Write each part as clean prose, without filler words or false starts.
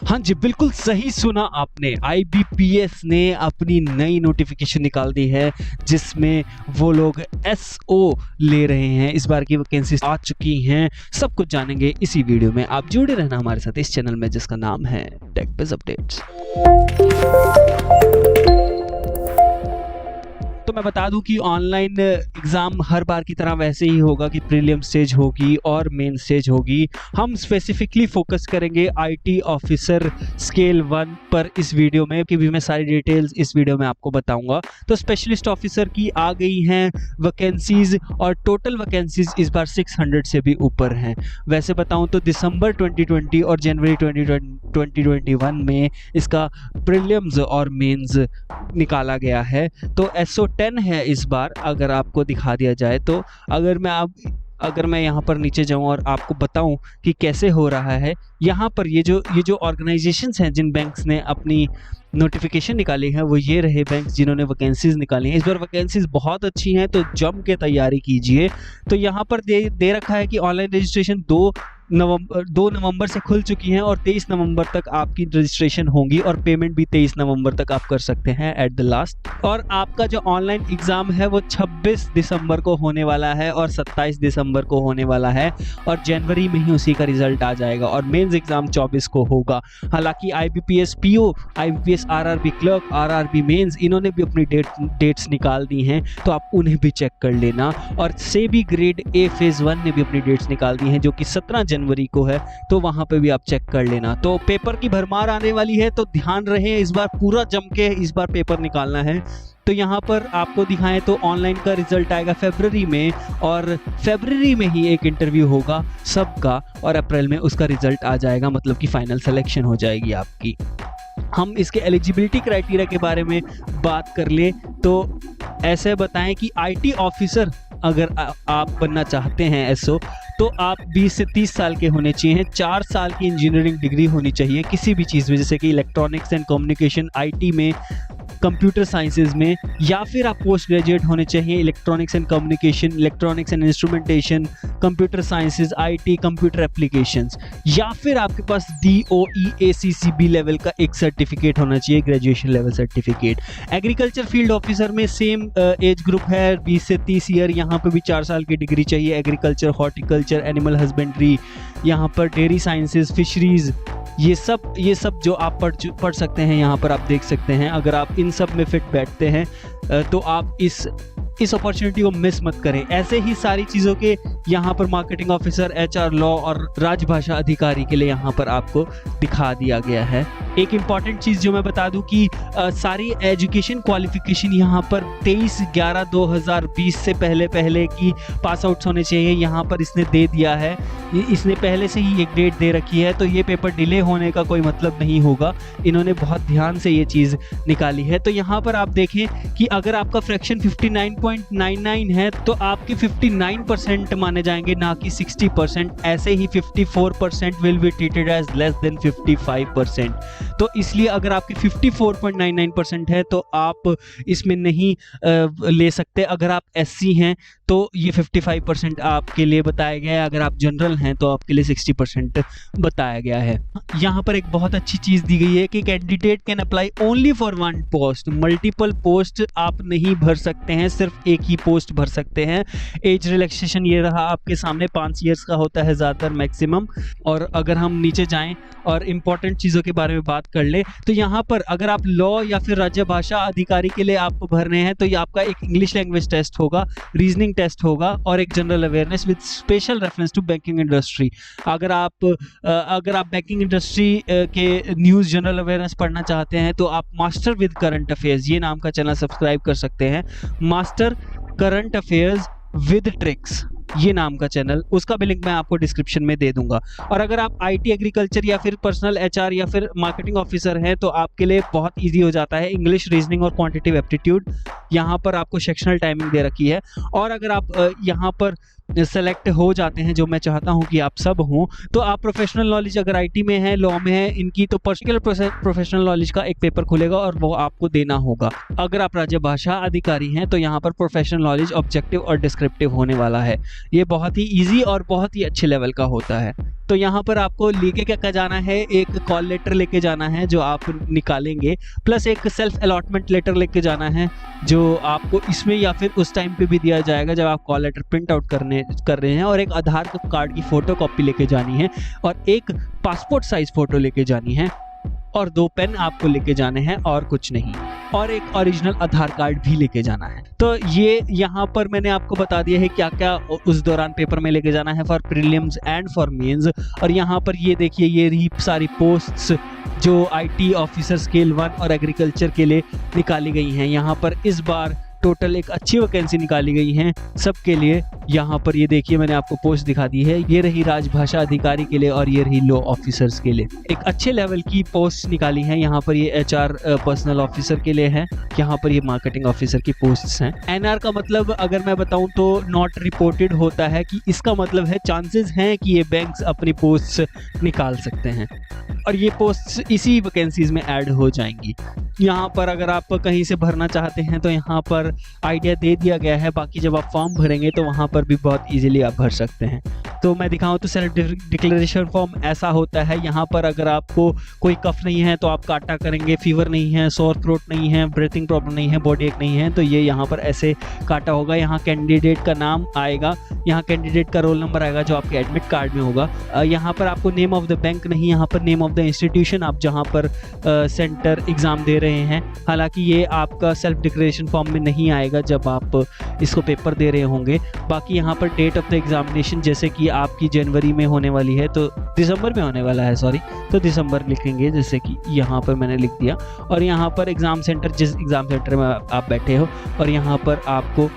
हाँ जी, बिल्कुल सही सुना आपने। आईबीपीएस ने अपनी नई नोटिफिकेशन निकाल दी है जिसमें वो लोग एसओ ले रहे हैं। इस बार की वैकेंसी आ चुकी हैं, सब कुछ जानेंगे इसी वीडियो में। आप जुड़े रहना हमारे साथ इस चैनल में जिसका नाम है टेक अपडेट्स। तो मैं बता दूं कि ऑनलाइन एग्ज़ाम हर बार की तरह वैसे ही होगा कि प्रीलिम स्टेज होगी और मेन स्टेज होगी। हम स्पेसिफिकली फोकस करेंगे आईटी ऑफिसर स्केल 1 पर इस वीडियो में, कि भी मैं सारी डिटेल्स इस वीडियो में आपको बताऊंगा। तो स्पेशलिस्ट ऑफिसर की आ गई हैं वैकेंसीज और टोटल वैकेंसीज इस बार 600 से भी ऊपर हैं। वैसे बताऊं तो दिसंबर 2020 और जनवरी 2021 में इसका प्रीलिम्स और मेंस निकाला गया है। तो SO10 है इस बार, अगर आपको दिखा दिया जाए तो। अगर मैं यहाँ पर नीचे जाऊँ और आपको बताऊँ कि कैसे हो रहा है, यहाँ पर ये जो ऑर्गेनाइजेशंस हैं जिन बैंक्स ने अपनी नोटिफिकेशन निकाली है, वो ये रहे बैंक्स जिन्होंने वैकेंसीज निकाली हैं। इस बार वैकेंसीज बहुत अच्छी हैं, तो जम के तैयारी कीजिए। तो यहाँ पर दे रखा है कि ऑनलाइन रजिस्ट्रेशन 2 नवंबर से खुल चुकी हैं और 23 नवंबर तक आपकी रजिस्ट्रेशन होंगी और पेमेंट भी 23 नवंबर तक आप कर सकते हैं एट द लास्ट। और आपका जो ऑनलाइन एग्ज़ाम है वो 26 दिसंबर को होने वाला है और 27 दिसंबर को होने वाला है, और जनवरी में ही उसी का रिजल्ट आ जाएगा। और मेंस एग्ज़ाम 24 को होगा। हालांकि IBPS PO, IBPS RRB clerk, RRB mains, इन्होंने भी अपनी डेट्स निकाल दी हैं, तो आप उन्हें भी चेक कर लेना। और सेबी ग्रेड ए फेज़ 1 ने भी अपनी डेट्स निकाल दी हैं जो कि 17 जनवरी को है, तो वहां पे भी आप चेक कर लेना। तो पेपर की भरमार आने वाली है, तो ध्यान रहे, इस बार पूरा जम के इस बार पेपर निकालना है। तो यहाँ पर आपको दिखाएं तो ऑनलाइन का रिजल्ट आएगा फरवरी में, और फरवरी में ही एक इंटरव्यू होगा सबका, और अप्रैल में उसका रिजल्ट आ जाएगा, मतलब कि फाइनल सिलेक्शन हो जाएगी आपकी। हम इसके एलिजिबिलिटी क्राइटेरिया के बारे में बात कर ले तो ऐसे बताएं कि आईटी ऑफिसर अगर आप बनना चाहते हैं एसओ, तो आप 20 से 30 साल के होने चाहिए, 4 साल की इंजीनियरिंग डिग्री होनी चाहिए किसी भी चीज़ में, जैसे कि इलेक्ट्रॉनिक्स एंड कम्युनिकेशन, आईटी में, कंप्यूटर साइंसेज में, या फिर आप पोस्ट ग्रेजुएट होने चाहिए electronics and communication, electronics and instrumentation, computer sciences, IT, computer applications, या फिर आपके पास DOE ACCB लेवल का एक सर्टिफिकेट होना चाहिए, graduation level certificate. Agriculture field officer में सेम एज ग्रुप है, 20 से 30 ईयर, यहाँ पर भी 4 साल की डिग्री चाहिए। एग्रीकल्चर, हॉर्टिकल्चर, एनिमल हस्बेंड्री, यहाँ पर डेयरी साइंसेज, फिशरीज, ये सब जो आप पढ़ सकते हैं, यहाँ पर आप देख सकते हैं। अगर आप इन सब में फिट बैठते हैं तो आप इस अपॉर्चुनिटी को मिस मत करें। ऐसे ही सारी चीज़ों के यहाँ पर मार्केटिंग ऑफिसर, HR, लॉ और राजभाषा अधिकारी के लिए यहाँ पर आपको दिखा दिया गया है। एक इम्पॉर्टेंट चीज़ जो मैं बता दूं कि सारी एजुकेशन क्वालिफिकेशन यहाँ पर 23/11/2020 से पहले की पास आउट्स होने चाहिए, यहाँ पर इसने दे दिया है। इसने पहले से ही एक डेट दे रखी है, तो ये पेपर डिले होने का कोई मतलब नहीं होगा। इन्होंने बहुत ध्यान से ये चीज़ निकाली है। तो यहाँ पर आप देखें कि अगर आपका फ्रैक्शन 59.99 है तो आपके 59% माने जाएंगे, ना कि 60%। ऐसे ही 54% will be treated as less than 55%। तो इसलिए अगर आपकी 54.99% है तो आप इसमें नहीं ले सकते। अगर आप SC हैं तो ये 55% आपके लिए बताया गया है, अगर आप जनरल हैं तो आपके लिए 60% बताया गया है। यहाँ पर एक बहुत अच्छी चीज़ दी गई है कि candidate can apply only for 1 post, multiple post आप नहीं भर सकते हैं, सिर्फ एक ही पोस्ट भर सकते हैं। एज रिलैक्सेशन ये रहा आपके सामने, 5 ईयर्स का होता है ज़्यादातर मैक्सिमम। और अगर हम नीचे जाएं और इम्पॉर्टेंट चीज़ों के बारे में बात कर ले तो यहाँ पर अगर आप लॉ या फिर राज्य भाषा अधिकारी के लिए आपको भरने हैं तो ये आपका एक इंग्लिश लैंग्वेज टेस्ट होगा, रीजनिंग टेस्ट होगा और एक general awareness with special reference to banking industry. अगर आप बैंकिंग इंडस्ट्री के न्यूज़, जनरल अवेयरनेस पढ़ना चाहते हैं तो आप मास्टर विद करंट अफेयर्स, ये नाम का चैनल सब्सक्राइब कर सकते हैं। Master current affairs with tricks, ये नाम का चैनल, उसका भी लिंक मैं आपको डिस्क्रिप्शन में दे दूंगा। और अगर आप IT, एग्रीकल्चर या फिर पर्सनल HR या फिर मार्केटिंग ऑफिसर हैं तो आपके लिए बहुत इजी हो जाता है। इंग्लिश, रीजनिंग और क्वांटिटेटिव एप्टीट्यूड, यहाँ पर आपको सेक्शनल टाइमिंग दे रखी है। और अगर आप यहाँ पर सेलेक्ट हो जाते हैं, जो मैं चाहता हूं कि आप सब हों। तो आप प्रोफेशनल नॉलेज अगर आईटी में है, लॉ में है, इनकी तो पर्टिकुलर प्रोफेशनल नॉलेज का एक पेपर खुलेगा और वो आपको देना होगा। अगर आप राजभाषा अधिकारी हैं तो यहाँ पर प्रोफेशनल नॉलेज ऑब्जेक्टिव और डिस्क्रिप्टिव होने वाला है। ये बहुत ही ईजी और बहुत ही अच्छे लेवल का होता है। तो यहाँ पर आपको लेके क्या जाना है, एक कॉल लेटर लेके जाना है जो आप निकालेंगे, प्लस एक सेल्फ अलॉटमेंट लेटर लेके जाना है जो आपको इसमें या फिर उस टाइम पे भी दिया जाएगा जब आप कॉल लेटर प्रिंट आउट कर रहे हैं, और एक आधार कार्ड की फोटो कॉपी लेके जानी है, और एक पासपोर्ट साइज फोटो लेके जानी है, और 2 पेन आपको लेके जाने हैं और कुछ नहीं, और एक ओरिजिनल आधार कार्ड भी लेके जाना है। तो ये यहाँ पर मैंने आपको बता दिया है क्या क्या उस दौरान पेपर में लेके जाना है for prelims and for mains. और यहाँ पर ये देखिए, ये रही सारी पोस्ट्स जो आईटी ऑफिसर स्केल 1 और एग्रीकल्चर के लिए निकाली गई हैं। यहाँ पर इस बार टोटल एक अच्छी वैकेंसी निकाली गई हैं सबके लिए। यहाँ पर ये देखिए, मैंने आपको पोस्ट दिखा दी है, ये रही राजभाषा अधिकारी के लिए और ये रही लॉ ऑफिसर्स के लिए। एक अच्छे लेवल की पोस्ट निकाली हैं। यहाँ पर ये एचआर पर्सनल ऑफिसर के लिए है, यहाँ पर ये मार्केटिंग ऑफिसर की पोस्ट्स हैं। एनआर का मतलब अगर मैं बताऊं तो नॉट रिपोर्टेड होता है, कि इसका मतलब है चांसेस हैं कि ये बैंक्स अपनी पोस्ट्स निकाल सकते हैं, और ये पोस्ट्स इसी वैकेंसीज में ऐड हो जाएंगी। यहाँ पर अगर आप कहीं से भरना चाहते हैं तो यहाँ पर आइडिया दे दिया गया है, बाकी जब आप फॉर्म भरेंगे तो वहाँ पर भी बहुत इजीली आप भर सकते हैं। तो मैं दिखाऊं तो सेल्फ डिक्लेरेशन फॉर्म ऐसा होता है। यहाँ पर अगर आपको कोई कफ नहीं है तो आप काटा करेंगे, फीवर नहीं है, सोर थ्रोट नहीं है, ब्रीथिंग प्रॉब्लम नहीं है, बॉडी एक नहीं है, तो ये यहाँ पर ऐसे काटा होगा। यहाँ कैंडिडेट का नाम आएगा, यहाँ कैंडिडेट का रोल नंबर आएगा जो आपके एडमिट कार्ड में होगा। यहाँ पर आपको नेम ऑफ द बैंक नहीं, यहाँ पर नेम ऑफ द इंस्टीट्यूशन आप जहाँ पर सेंटर एग्ज़ाम दे रहे हैं। हालांकि ये आपका सेल्फ डिक्लेरेशन फॉर्म में नहीं आएगा जब आप इसको पेपर दे रहे होंगे। बाकी यहाँ पर डेट ऑफ द एग्जामिनेशन, जैसे कि आपकी जनवरी में होने वाली है तो दिसंबर में होने वाला है, सॉरी, तो दिसंबर लिखेंगे जैसे कि यहाँ पर मैंने लिख दिया। और यहाँ पर एग्ज़ाम सेंटर, जिस एग्ज़ाम सेंटर में आप बैठे हो, और यहाँ पर आपको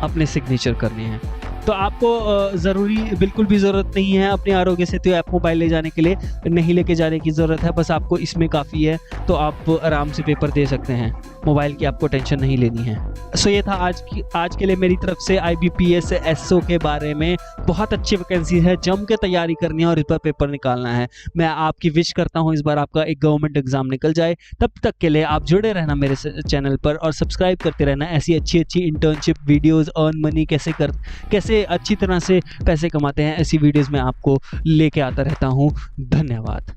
अपने सिग्नेचर करने हैं। तो आपको ज़रूरी बिल्कुल भी ज़रूरत नहीं है अपने आरोग्य सेतु ऐप मोबाइल ले जाने के लिए, नहीं लेके जाने की ज़रूरत है, बस आपको इसमें काफ़ी है। तो आप आराम से पेपर दे सकते हैं, मोबाइल की आपको टेंशन नहीं लेनी है। सो ये था आज के लिए मेरी तरफ से IBPS SO के बारे में। बहुत अच्छी वैकेंसी है, जम के तैयारी करनी है और इस पर पेपर निकालना है। मैं आपकी विश करता हूँ इस बार आपका एक गवर्नमेंट एग्जाम निकल जाए। तब तक के लिए आप जुड़े रहना मेरे चैनल पर और सब्सक्राइब करते रहना। ऐसी अच्छी इंटर्नशिप वीडियोज़, अर्न मनी कैसे अच्छी तरह से पैसे कमाते हैं, ऐसी वीडियोज़ मैं आपको लेके आता रहता हूँ। धन्यवाद।